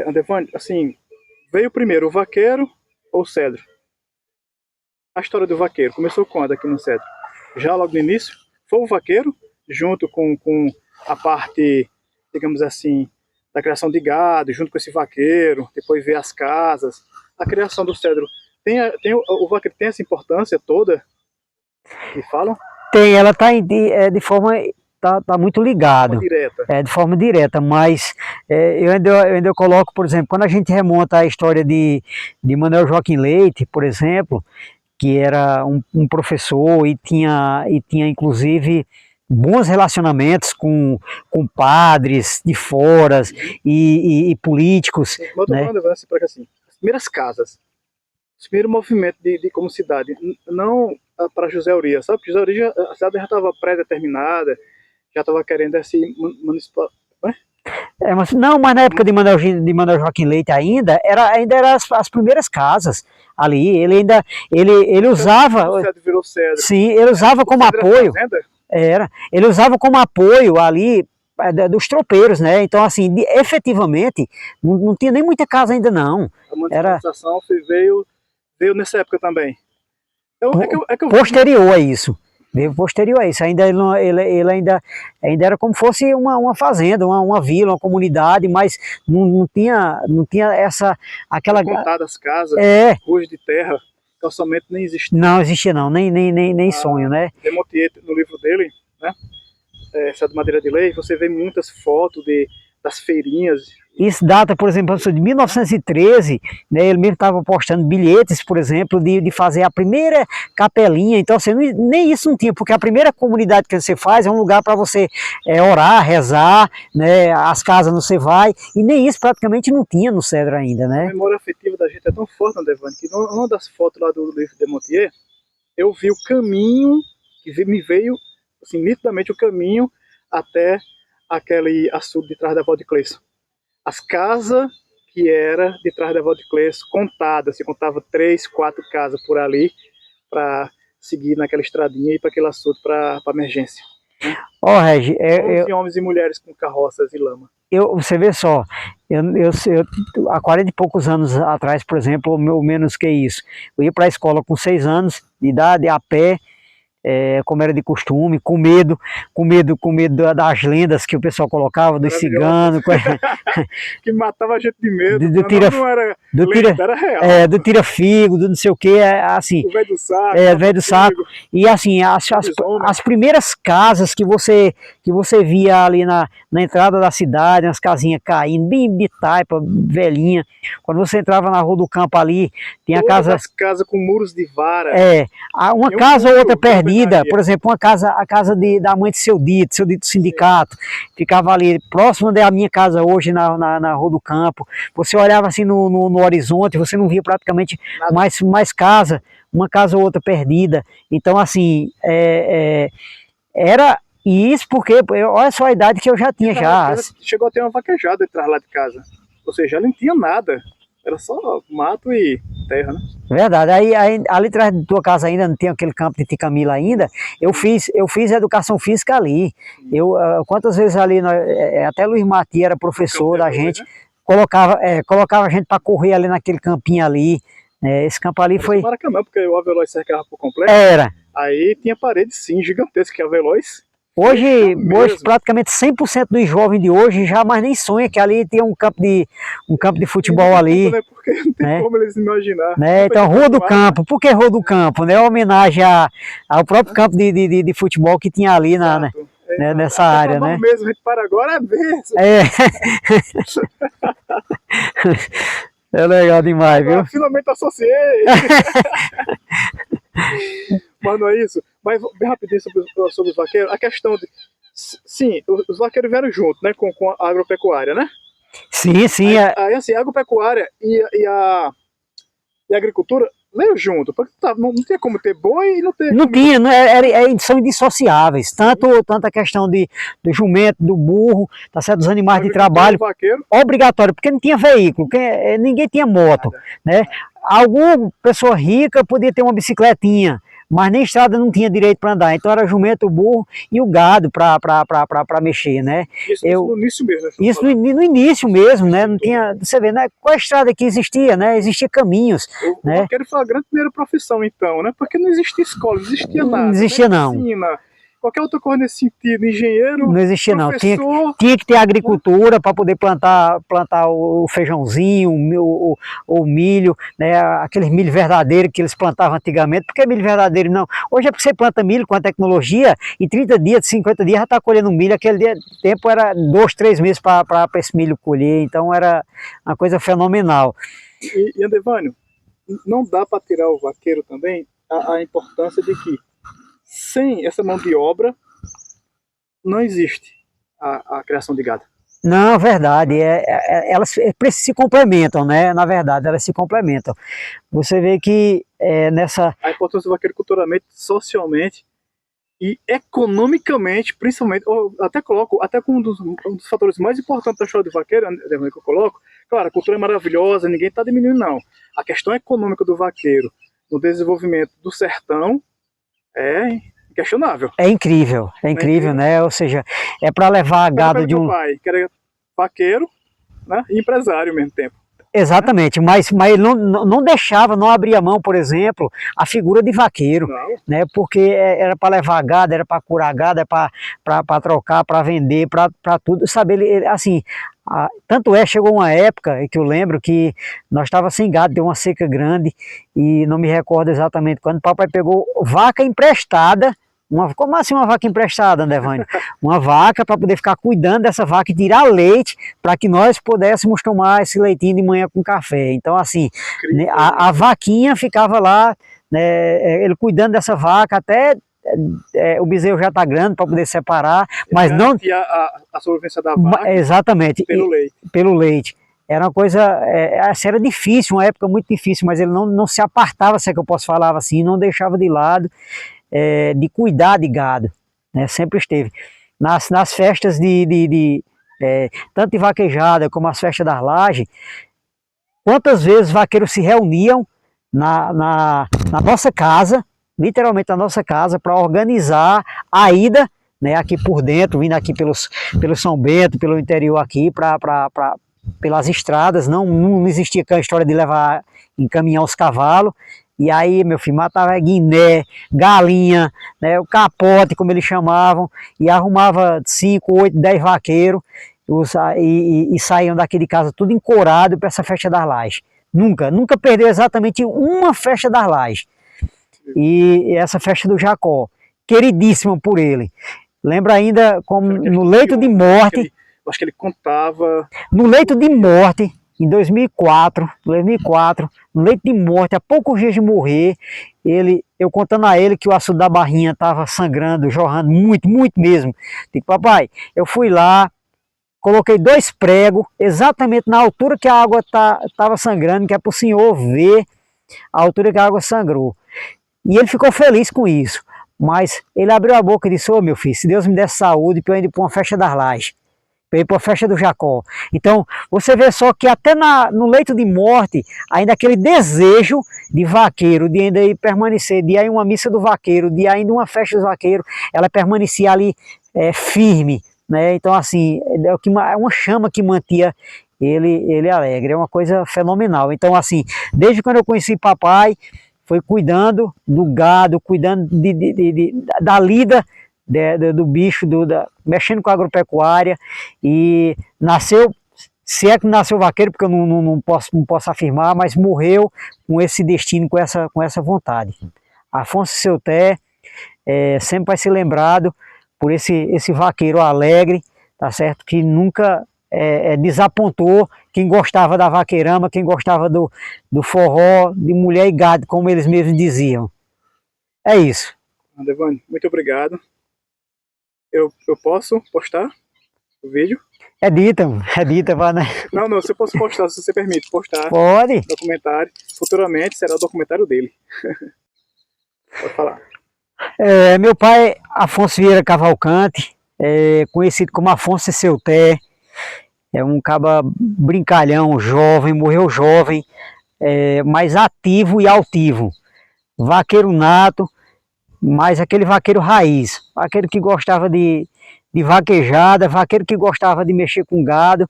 Andevani, assim, veio primeiro o vaqueiro ou o cedro? A história do vaqueiro começou quando aqui no cedro? Já logo no início, foi o vaqueiro, junto com a parte, digamos assim, da criação de gado, junto com esse vaqueiro, depois veio as casas. A criação do cedro o vaqueiro tem essa importância toda que falam? Tem, ela está de forma, tá muito Uma ligado, direta. de forma direta, mas eu ainda coloco, por exemplo, quando a gente remonta à história de Manuel Joaquim Leite, por exemplo, que era um professor e tinha inclusive bons relacionamentos com padres de fora e políticos, Mas eu tô né? falando, assim, porque assim, as primeiras casas, os primeiros movimentos de como cidade, não para José Urias, sabe? José Urias, a cidade já estava pré-determinada, já estava querendo esse municipal. Mas na época de Manuel Joaquim Leite ainda era as primeiras casas ali. Ele usava, O cedro virou cedro. sim, ele usava como apoio. Ele usava como apoio ali dos tropeiros, né? Então, assim, efetivamente, não tinha nem muita casa ainda não. A municipalização veio nessa época também. Então, Posterior a isso. Veio posterior a isso. Ele ainda era como fosse uma fazenda, uma vila, uma comunidade, mas não tinha aquela. Contadas casas, ruas de terra, calçamento nem existia. Não existia não, nem sonho, né? Demotier, no livro dele, né? Essa de Madeira de Lei, você vê muitas fotos das feirinhas. Isso data, por exemplo, de 1913, né, ele mesmo estava postando bilhetes, por exemplo, de fazer a primeira capelinha. Então, assim, nem isso não tinha, porque a primeira comunidade que você faz é um lugar para você orar, rezar, né, as casas você vai, e nem isso praticamente não tinha no Cedro ainda, né? A memória afetiva da gente é tão forte, Andevani, que numa das fotos lá do livro de Montier, eu vi o caminho, que me veio, assim, nitidamente o caminho até aquele açude de trás da Vó de Cleison. As casas que era de trás da Vó de Cleison, contadas, se contava 3, 4 casas por ali, para seguir naquela estradinha e para aquele açude para emergência. Ó, Regi, 11 homens e mulheres com carroças e lama. Você vê só, há 40 e poucos anos atrás, por exemplo, ou menos que isso, eu ia para a escola com 6 anos de idade, a pé, como era de costume, com medo das lendas que o pessoal colocava, dos ciganos. Que matava a gente de medo. Não era lenda, era real. Do tira-figo, do não sei o que, assim. O velho do saco. O velho do saco. E assim, as primeiras casas que você via ali na entrada da cidade, as casinhas caindo, bem de taipa, velhinha. Quando você entrava na Rua do Campo ali, tinha a casa... as casas com muros de vara. Uma casa ou outra perdida, por exemplo, a casa da mãe de seu dito sindicato, ficava ali próximo da minha casa hoje na Rua do Campo. Você olhava assim no horizonte, você não via praticamente mais casa, uma casa ou outra perdida. Então, assim, era isso porque, olha só a idade que eu já tinha já. Chegou a ter uma vaquejada atrás lá de casa. Ou seja, não tinha nada. Era só mato e terra, né? Verdade. Aí ali atrás da tua casa ainda não tem aquele campo de Ticamila ainda. Eu fiz educação física ali. Quantas vezes ali, até Luiz Mati era professor da gente, né? colocava a gente para correr ali naquele campinho ali. Esse campo ali foi... Maracanã, porque o Aveloz cercava por completo. Era. Aí tinha parede, sim, gigantesca, que Aveloz... Hoje praticamente 100% dos jovens de hoje jamais nem sonha que ali tem um campo de futebol ali. Porque não tem como eles imaginar. Então, Rua do Campo. Por que Rua do Campo? Né? Homenagem ao próprio campo de futebol que tinha ali nessa área, né? Mesmo, a gente para agora mesmo. É legal demais, viu? Finalmente associei. Mas não é isso. Mas bem rapidinho sobre os vaqueiros, a questão de... Sim, os vaqueiros vieram junto, né, com a agropecuária, né? Sim. Aí assim, a agropecuária e a agricultura veio junto, porque não tinha como ter boi e não ter... Não tinha, são indissociáveis, tanto a questão do jumento, do burro, tá certo, dos animais de trabalho, obrigatório, porque não tinha veículo, ninguém tinha moto, né? Alguma pessoa rica podia ter uma bicicletinha, mas nem estrada não tinha direito para andar, então era jumento, o burro e o gado para mexer, né? Isso no início mesmo, né? Isso no início mesmo, né? Não tinha, você vê, né? Qual a estrada que existia, né? Existia caminhos, O né? vaqueiro foi a grande primeira profissão, então, né? Porque não existia escola, não existia nada. Não existia, não. Medicina, qualquer outra coisa nesse sentido, engenheiro, não existia, não. professor... Tinha que ter agricultura para poder plantar o feijãozinho, o milho, né? Aqueles milho verdadeiro que eles plantavam antigamente. Por que milho verdadeiro não? Hoje é porque você planta milho com a tecnologia e 30 dias, 50 dias já está colhendo milho. Aquele tempo era 2, 3 meses para esse milho colher, então era uma coisa fenomenal. E Andevânio, não dá para tirar o vaqueiro também a importância de que sem essa mão de obra não existe a criação de gado. Não, verdade, elas se complementam, né? Na verdade, elas se complementam. Você vê que nessa... A importância do vaqueiro culturalmente, socialmente e economicamente, principalmente, até coloco, até como um dos fatores mais importantes da história do vaqueiro, que eu coloco, claro, a cultura é maravilhosa, ninguém está diminuindo não. A questão econômica do vaqueiro no desenvolvimento do sertão é inquestionável. É incrível, né? Ou seja, é para levar gado de um... Meu pai, que era vaqueiro, né, e empresário ao mesmo tempo. Exatamente, mas ele não deixava, não abria mão, por exemplo, a figura de vaqueiro, né? Porque era para levar gado, era para curar gado, era para trocar, para vender, para tudo, sabe? Ele, assim, tanto chegou uma época que eu lembro que nós estávamos sem gado, deu uma seca grande e não me recordo exatamente quando o papai pegou vaca emprestada. Como assim uma vaca emprestada, Andevânio? Uma vaca para poder ficar cuidando dessa vaca e tirar leite para que nós pudéssemos tomar esse leitinho de manhã com café. Então, assim, a vaquinha ficava lá, né, ele cuidando dessa vaca até o bezerro já está grande para poder separar, mas não... a sobrevivência da vaca. Exatamente. Pelo leite. Era uma coisa, era difícil, uma época muito difícil, mas ele não se apartava, se é que eu posso falar assim, não deixava de lado. De cuidar de gado, né? Sempre esteve. Nas festas tanto de vaquejada como as festas das lajes, quantas vezes vaqueiros se reuniam na nossa casa, literalmente na nossa casa, para organizar a ida, né, aqui por dentro, vindo aqui pelo São Bento, pelo interior aqui, pelas estradas, não existia a história de encaminhar os cavalos. E aí, meu filho, matava guiné, galinha, né, o capote, como eles chamavam, e arrumava 5, 8, 10 vaqueiros e saíam daqui de casa tudo encorado para essa festa das lajes. Nunca perdeu exatamente uma festa das lajes. E essa festa do Jacó, queridíssima por ele. Lembra ainda como no leito de morte... Acho que ele contava... No leito de morte... Em 2004, no leito de morte, há poucos dias de morrer, eu contando a ele que o açude da barrinha estava sangrando, jorrando muito, muito mesmo. Digo, papai, eu fui lá, coloquei 2 pregos, exatamente na altura que a água estava sangrando, que é para o senhor ver a altura que a água sangrou. E ele ficou feliz com isso, mas ele abriu a boca e disse, meu filho, se Deus me desse saúde, para eu ir para uma festa das lajes. Para ir para a festa do Jacó. Então, você vê só que até no leito de morte, ainda aquele desejo de vaqueiro, de ainda ir permanecer, de ir a uma missa do vaqueiro, de ir ainda uma festa do vaqueiro, ela permanecia ali firme, né? Então, assim, é uma chama que mantia ele alegre, é uma coisa fenomenal. Então, assim, desde quando eu conheci papai, foi cuidando do gado, cuidando da lida, do bicho, mexendo com a agropecuária, e nasceu, se é que nasceu vaqueiro, porque eu não posso afirmar, mas morreu com esse destino, com essa vontade. Afonso Seuté sempre vai ser lembrado por esse vaqueiro alegre, tá certo? Que nunca desapontou quem gostava da vaqueirama, quem gostava do forró, de mulher e gado, como eles mesmos diziam. É isso. Andevânio, muito obrigado. Eu posso postar o vídeo? Edita, vai, né? Não, se eu posso postar, se você permite postar. Pode. Documentário. Futuramente será o documentário dele. Pode falar. Meu pai, Afonso Vieira Cavalcante, conhecido como Afonso Seuté, é um caba brincalhão, jovem, morreu jovem, mas ativo e altivo. Vaqueiro nato, mas aquele vaqueiro raiz, vaqueiro que gostava de vaquejada, vaqueiro que gostava de mexer com gado,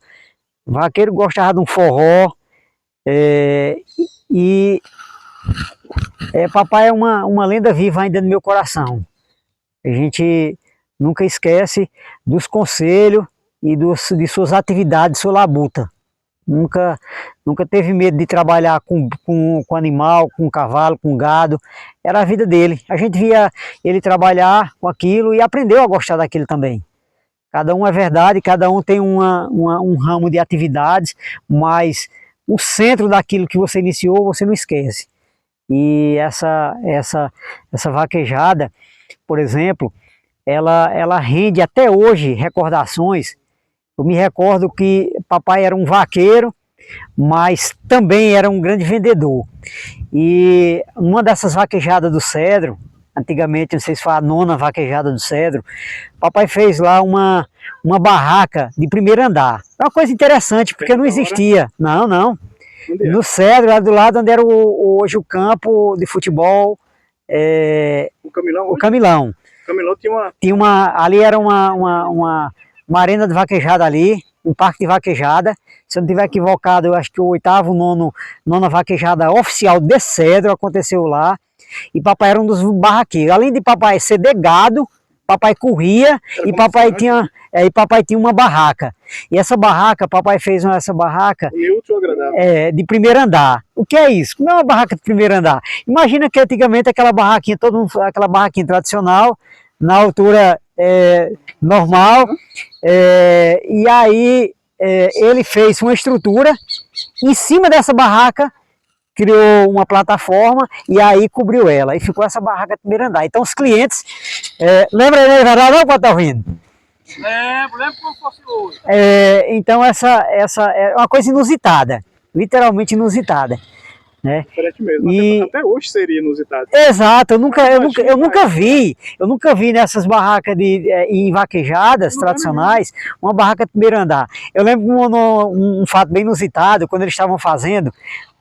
vaqueiro que gostava de um forró, e papai é uma lenda viva ainda no meu coração. A gente nunca esquece dos conselhos e de suas atividades, sua labuta. Nunca teve medo de trabalhar com animal, com cavalo, com gado. Era a vida dele. A gente via ele trabalhar com aquilo e aprendeu a gostar daquilo também. Cada um é verdade, cada um tem um ramo de atividades, mas o centro daquilo que você iniciou, você não esquece. E essa vaquejada, por exemplo, ela rende até hoje recordações. Eu me recordo que papai era um vaqueiro, mas também era um grande vendedor. E uma dessas vaquejadas do Cedro, antigamente, não sei se foi a 9ª vaquejada do Cedro, papai fez lá uma barraca de primeiro andar. É uma coisa interessante, porque não existia. Não. No Cedro, lá do lado onde era hoje o campo de futebol. O Camilão? O Camilão. O Camilão tinha ali era uma arena de vaquejada ali, um parque de vaquejada. Se eu não estiver equivocado, eu acho que o 8ª, 9ª vaquejada oficial de Cedro aconteceu lá. E papai era um dos barraqueiros. Além de papai ser de gado, papai corria e papai tinha uma barraca. E essa barraca, papai fez essa barraca de primeiro andar. O que é isso? Como é uma barraca de primeiro andar? Imagina que antigamente aquela barraquinha tradicional, na altura normal, e aí ele fez uma estrutura em cima dessa barraca, criou uma plataforma e aí cobriu ela, e ficou essa barraca de primeiro andar. Então os clientes, lembra aí, não, quando tá ouvindo? Lembro como fosse hoje. Então essa é uma coisa inusitada, literalmente inusitada. Né? Diferente mesmo, até hoje seria inusitado. Exato, eu nunca vi nessas barracas em vaquejadas tradicionais, uma barraca de primeiro andar. Eu lembro um fato bem inusitado, quando eles estavam fazendo,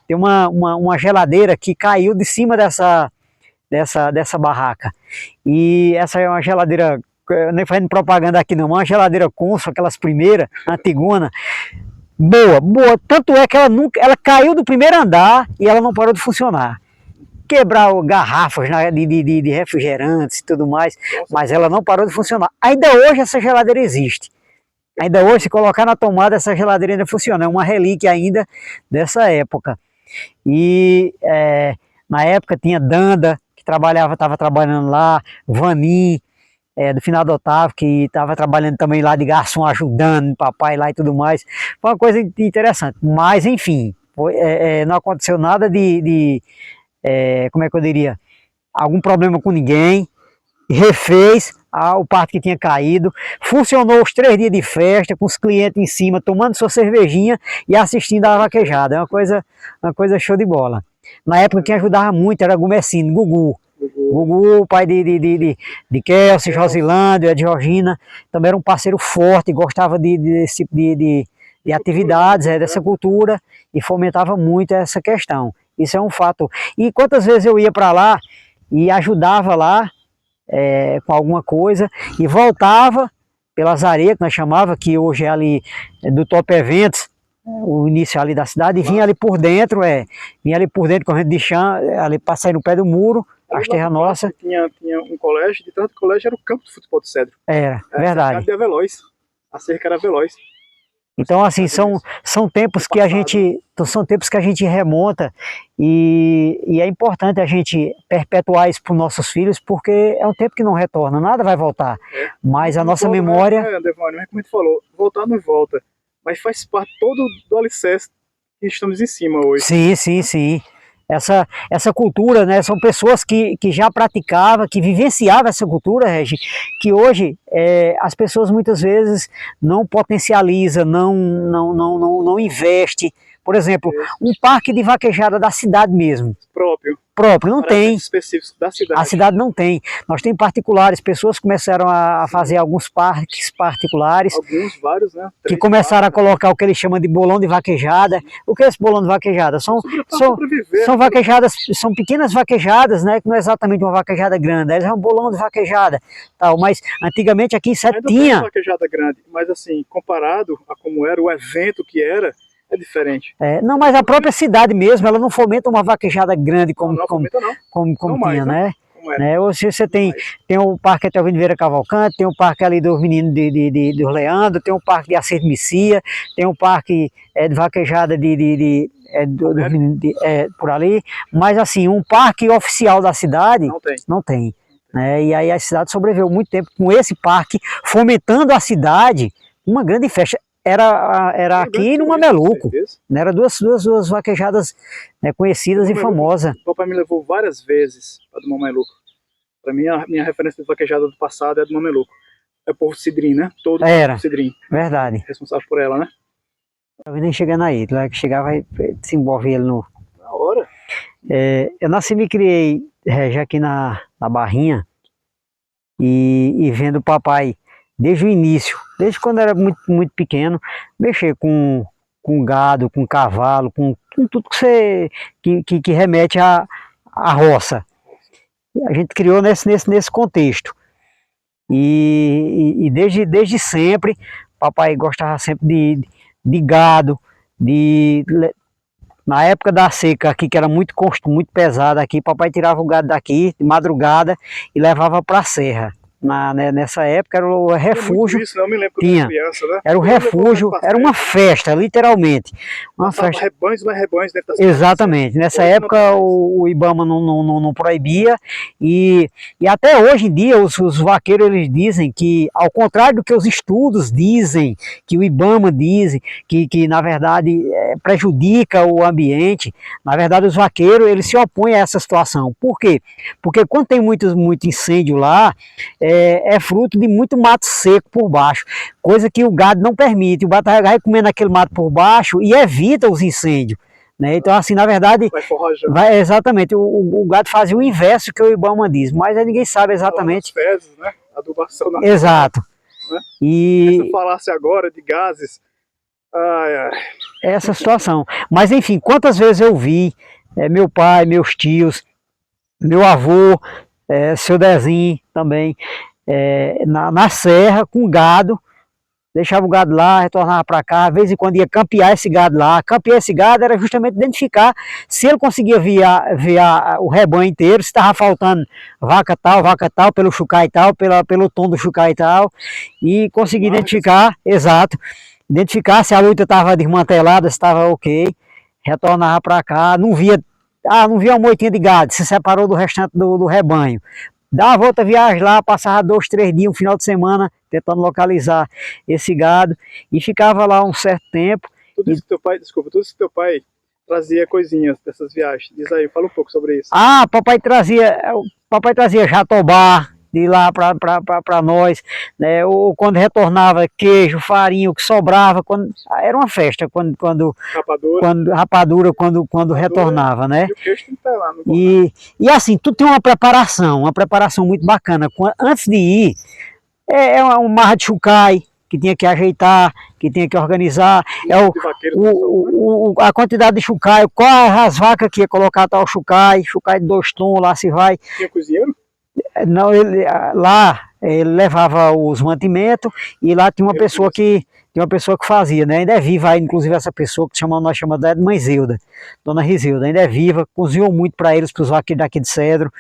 tem uma geladeira que caiu de cima dessa barraca. E essa é uma geladeira, nem fazendo propaganda aqui não, uma geladeira Consul, aquelas primeiras, antigona, boa, tanto é que ela caiu do primeiro andar e ela não parou de funcionar. Quebrar garrafas de refrigerantes e tudo mais, mas ela não parou de funcionar. Ainda hoje essa geladeira existe. Ainda hoje, se colocar na tomada, essa geladeira ainda funciona. É uma relíquia ainda dessa época. E na época tinha Danda, que estava trabalhando lá, Vanim, do final do Otávio, que estava trabalhando também lá de garçom, ajudando papai lá e tudo mais. Foi uma coisa interessante, mas enfim, não aconteceu nada como é que eu diria, algum problema com ninguém, refez o parque que tinha caído, funcionou os 3 dias de festa, com os clientes em cima, tomando sua cervejinha e assistindo a vaquejada. É uma coisa show de bola. Na época quem ajudava muito era Gugu, pai de Kelsey, Josilândia, de Georgina, também era um parceiro forte, gostava desse tipo de atividades, dessa cultura, e fomentava muito essa questão. Isso é um fato. E quantas vezes eu ia para lá e ajudava lá com alguma coisa, e voltava pelas areias, que nós chamava, que hoje é ali do Top Eventos, o início ali da cidade, e vinha ali por dentro, correndo de chão, ali para sair no pé do muro, as terras nossas. Tinha um colégio, de trás do colégio era o campo de futebol de Cedro. Era, verdade. A cerca era veloz. Então, assim, são tempos que a gente remonta, e é importante a gente perpetuar isso para os nossos filhos, porque é um tempo que não retorna, nada vai voltar. Mas a nossa memória... Devânio, como a gente falou, voltar não volta, mas faz parte todo do alicerce que estamos em cima hoje. Sim. Essa cultura, né, são pessoas que já praticavam, que vivenciavam essa cultura, Regi, que hoje as pessoas muitas vezes não potencializam, não investe. Por exemplo, um parque de vaquejada da cidade mesmo. próprio, não tem. Específicos da cidade. A cidade não tem. Nós temos particulares, pessoas começaram a fazer alguns parques particulares. Alguns, vários, né? Que começaram a colocar o que eles chamam de bolão de vaquejada. O que é esse bolão de vaquejada? São vaquejadas, são pequenas vaquejadas, né? Que não é exatamente uma vaquejada grande, é um bolão de vaquejada. Tal. Mas antigamente aqui em Sete tinha. Uma vaquejada grande, mas assim, comparado a como era o evento que era, é diferente. Não, mas a própria cidade mesmo, ela não fomenta uma vaquejada grande como tinha, mais, né? Hoje você tem o parque até o Vieira Cavalcante, tem o parque ali dos meninos do Leandro, tem o parque de Acerto Messias, tem o parque de vaquejada por ali, mas assim, um parque oficial da cidade não tem. E aí a cidade sobreviveu muito tempo com esse parque, fomentando a cidade, uma grande festa. Era aqui no Mameluco, né? Era duas vaquejadas, né, conhecidas e famosas. O papai me levou várias vezes para do Mameluco. Para mim, a minha referência de vaquejada do passado é do Mameluco. É o povo Cidrim, né? Todo era, Cidrim. Verdade. Responsável por ela, né? Talvez nem chegando aí, lá que chegar vai se envolver ele no... Na hora. Eu nasci e me criei já aqui na Barrinha e vendo o papai desde o início, desde quando era muito pequeno, mexer com gado, com cavalo, com tudo que remete à roça. A gente criou nesse contexto. E desde sempre, papai gostava sempre de gado, na época da seca aqui, que era muito pesada aqui, papai tirava o gado daqui de madrugada e levava para a serra. Nessa época era o refúgio. Isso, não me lembro quando era criança, né? Era o refúgio, era uma festa, literalmente. Uma festa. Rebanhos dentro das Exatamente. Nessa época o Ibama não proibia e até hoje em dia os vaqueiros eles dizem que, ao contrário do que os estudos dizem, que o Ibama diz, que na verdade prejudica o ambiente, na verdade os vaqueiros eles se opõem a essa situação. Por quê? Porque quando tem muito incêndio lá, é fruto de muito mato seco por baixo, coisa que o gado não permite. O gado vai comendo aquele mato por baixo e evita os incêndios, né? Então, assim, na verdade, exatamente, o gado fazia o inverso que o Ibama diz, mas aí ninguém sabe exatamente. As fezes, né? Adubação na Exato. Né? E se eu falasse agora de gases, essa situação. Mas enfim, quantas vezes eu vi meu pai, meus tios, meu avô, seu Dezinho também, na serra com gado, deixava o gado lá, retornava para cá, de vez em quando ia campear esse gado lá. Campear esse gado era justamente identificar se ele conseguia ver o rebanho inteiro, se estava faltando vaca tal, pelo chucai tal, pelo tom do chucai tal, e conseguir identificar, exato, identificar se a luta estava desmantelada, se estava ok, retornava para cá, não via uma moitinha de gado, se separou do restante do rebanho. Dá a volta, viagem lá, passava 2, 3 dias, um final de semana, tentando localizar esse gado, e ficava lá um certo tempo. Tudo isso que teu pai trazia coisinhas dessas viagens. Diz aí, fala um pouco sobre isso. Papai trazia jatobá de lá para nós, né? Ou quando retornava queijo, farinha, o que sobrava, era uma festa quando rapadura quando retornava, né? E o queijo tem que estar lá no e assim, tudo tem uma preparação muito bacana. Antes de ir, uma marra de chucai que tinha que ajeitar, que tinha que organizar, a quantidade de chucai, quais as vacas que ia colocar tal chucai de 2 tons, lá se vai. Tinha cozinheiro? Não, lá ele levava os mantimentos e lá tinha uma pessoa que fazia, né? Ainda é viva aí, inclusive essa pessoa que nós chamamos de Mãe Zilda, Dona Rizilda, ainda é viva, cozinhou muito para eles, para os vaqueiros daqui de Cedro,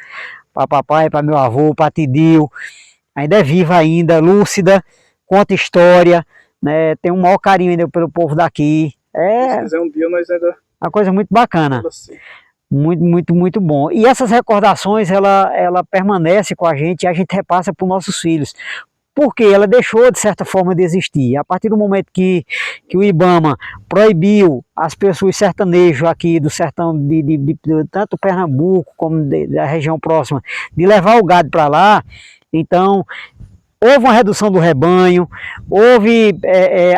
para papai, para meu avô, para Tidil, ainda é viva ainda, lúcida, conta história, né? Tem um maior carinho ainda pelo povo daqui. Se quiser um dia nós ainda... Uma coisa muito bacana. Assim. Muito bom. E essas recordações, ela permanece com a gente e a gente repassa para os nossos filhos. Porque ela deixou, de certa forma, de existir. A partir do momento que o Ibama proibiu as pessoas sertanejos aqui do sertão de tanto Pernambuco como da região próxima, de levar o gado para lá, então houve uma redução do rebanho, houve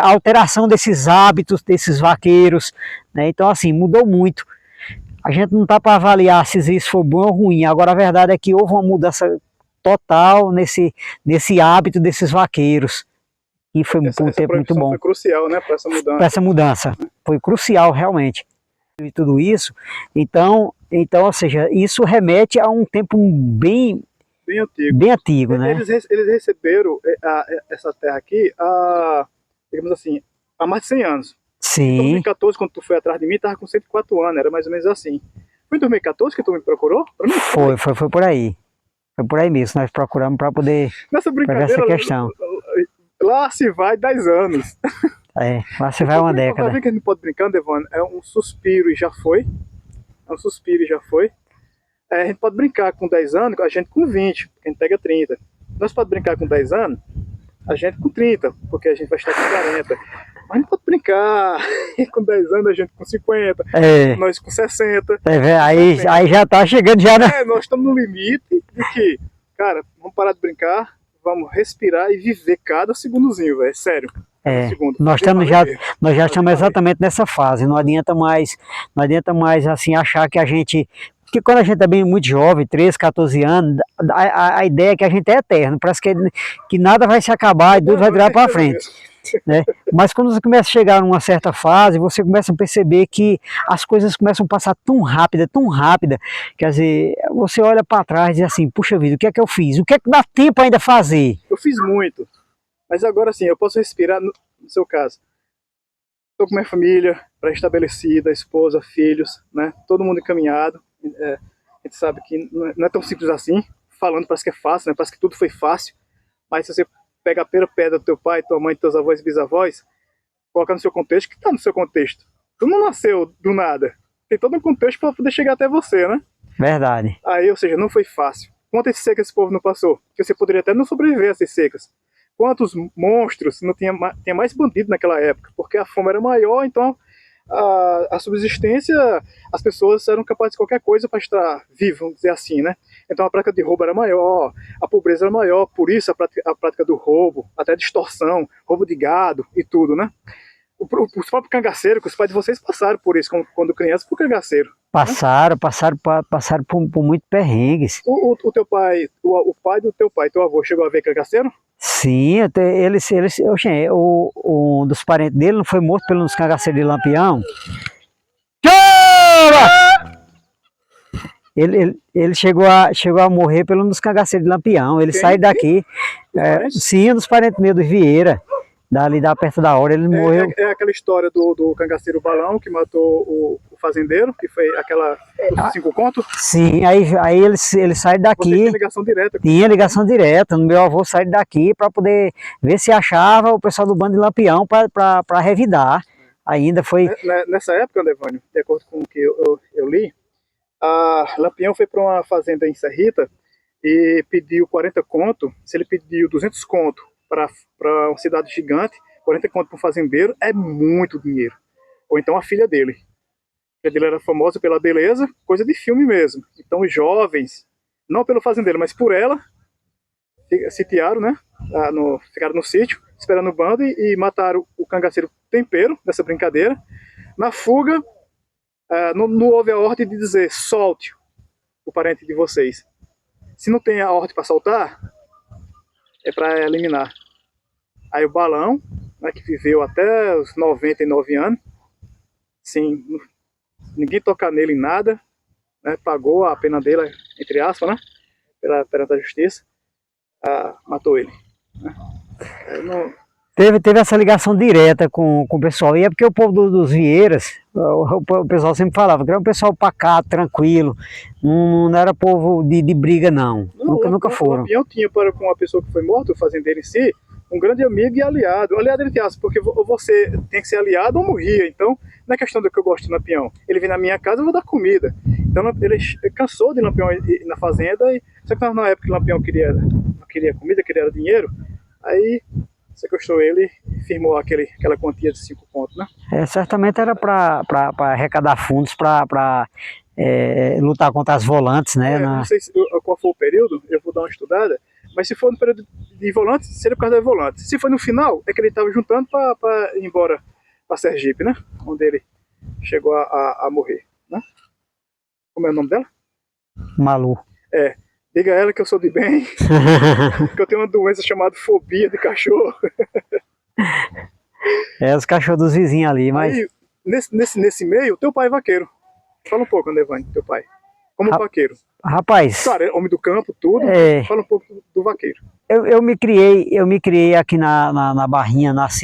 alteração desses hábitos desses vaqueiros, né? Então assim, mudou muito. a gente não está para avaliar se isso foi bom ou ruim. Agora a verdade é que houve uma mudança total nesse hábito desses vaqueiros. E foi um tempo muito bom. Foi crucial, né, para essa mudança. Para essa mudança. Foi crucial, realmente. E tudo isso. Então, ou seja, isso remete a um tempo bem antigo, né? Eles receberam essa terra aqui digamos assim, há mais de 100 anos. Sim. Em 2014, quando tu foi atrás de mim, estava com 104 anos, era mais ou menos assim. Foi em 2014 que tu me procurou? Pra mim, foi por aí. Foi por aí mesmo, nós procuramos para poder ver essa questão. Lá se vai 10 anos. Lá se vai uma década. Sabe que a gente pode brincar, Devon? É um suspiro e já foi. É um suspiro e já foi. A gente pode brincar com 10 anos, a gente com 20, porque a gente pega 30. Nós podemos brincar com 10 anos, a gente com 30, porque a gente vai estar com 40. Mas a gente pode brincar com 10 anos, a gente com 50, nós com 60. Aí já tá chegando já, né? Nós estamos no limite de que, cara, vamos parar de brincar, vamos respirar e viver cada segundozinho, velho, sério. Nós já estamos exatamente nessa fase, não adianta mais assim achar que a gente... Porque quando a gente é bem muito jovem, 13, 14 anos, a ideia é que a gente é eterno, parece que nada vai se acabar e tudo vai virar para frente. Né? Mas quando você começa a chegar numa certa fase, você começa a perceber que as coisas começam a passar tão rápida, quer dizer, você olha para trás e diz assim, puxa vida, o que é que eu fiz? O que é que dá tempo ainda fazer? Eu fiz muito, mas agora sim, eu posso respirar, no seu caso. Estou com minha família pré-estabelecida, esposa, filhos, né? Todo mundo encaminhado. A gente sabe que não é tão simples assim, falando parece que é fácil, né? Parece que tudo foi fácil, mas se você pega a primeira pedra do teu pai, tua mãe, teus avós e bisavós, coloca no seu contexto, que está no seu contexto. Tu não nasceu do nada, tem todo um contexto para poder chegar até você, né? Verdade. Aí, ou seja, não foi fácil. Quantas secas esse povo não passou? Que você poderia até não sobreviver a essas secas. Quantos monstros, não tinha mais bandido naquela época, porque a fome era maior, então a subsistência, as pessoas eram capazes de qualquer coisa para estar vivas, vamos dizer assim, né? Então a prática de roubo era maior, a pobreza era maior, por isso a prática do roubo, até distorção, roubo de gado e tudo, né? Os próprios cangaceiros, que os pais de vocês passaram por isso quando crianças, por cangaceiro. Passaram por muitos perrengues. O teu pai, o pai do teu pai, teu avô, chegou a ver cangaceiro? Sim, um dos parentes dele não foi morto pelos cangaceiros de Lampião? Ele chegou a morrer pelo um dos cangaceiros de Lampião. Ele saiu daqui, sim, um dos parentes meus do Vieira, dali perto da hora, ele morreu. É aquela história do cangaceiro Balão que matou o fazendeiro, que foi aquela 5 contos? Sim, aí ele sai daqui. Você tinha ligação direta? Tinha ligação direta, no meu avô sair daqui para poder ver se achava o pessoal do bando de Lampião para revidar. Ainda foi... Nessa época, Andevânio, de acordo com o que eu li, a Lampião foi para uma fazenda em Serrita e pediu 40 conto. Se ele pediu 200 conto para uma cidade gigante, 40 conto para um fazendeiro é muito dinheiro. Ou então a filha dele. A filha dele era famosa pela beleza, coisa de filme mesmo. Então os jovens, não pelo fazendeiro, mas por ela, sitiaram, né? Ficaram no sítio, esperando o bando e mataram o cangaceiro Tempero, nessa brincadeira. Na fuga, não houve a ordem de dizer, solte o parente de vocês. Se não tem a ordem para soltar, é para eliminar. Aí o Balão, né, que viveu até os 99 anos, sem ninguém tocar nele em nada, né, pagou a pena dele, entre aspas, né, perante a justiça, matou ele. Né. Teve essa ligação direta com o pessoal, e é porque o povo dos Vieiras, o pessoal sempre falava que era um pessoal pacato, tranquilo, não era povo de briga não, nunca foram. O Lampião tinha com a pessoa que foi morta, o fazendeiro em si, um grande amigo e aliado entre aspas, porque você tem que ser aliado ou morria, então não é questão do que eu gosto de Lampião, ele vem na minha casa, eu vou dar comida, então ele cansou de Lampião ir na fazenda, só que na época que Lampião não queria comida, queria dinheiro, aí sequestrou ele e firmou aquela quantia de 5 contos, né? Certamente era para arrecadar fundos para lutar contra as volantes, né? Não sei qual foi o período, eu vou dar uma estudada, mas se for no período de volantes, seria por causa das volantes. Se foi no final, é que ele estava juntando para ir embora para Sergipe, né? Onde ele chegou a morrer, né? Como é o nome dela? Malu. Diga a ela que eu sou de bem, que eu tenho uma doença chamada fobia de cachorro. É os cachorros dos vizinhos ali, mas... Aí, nesse meio, teu pai é vaqueiro. Fala um pouco, Andevane, teu pai. Como vaqueiro. Rapaz... Claro, é homem do campo, tudo. Fala um pouco do vaqueiro. Eu me criei aqui na Barrinha, nasci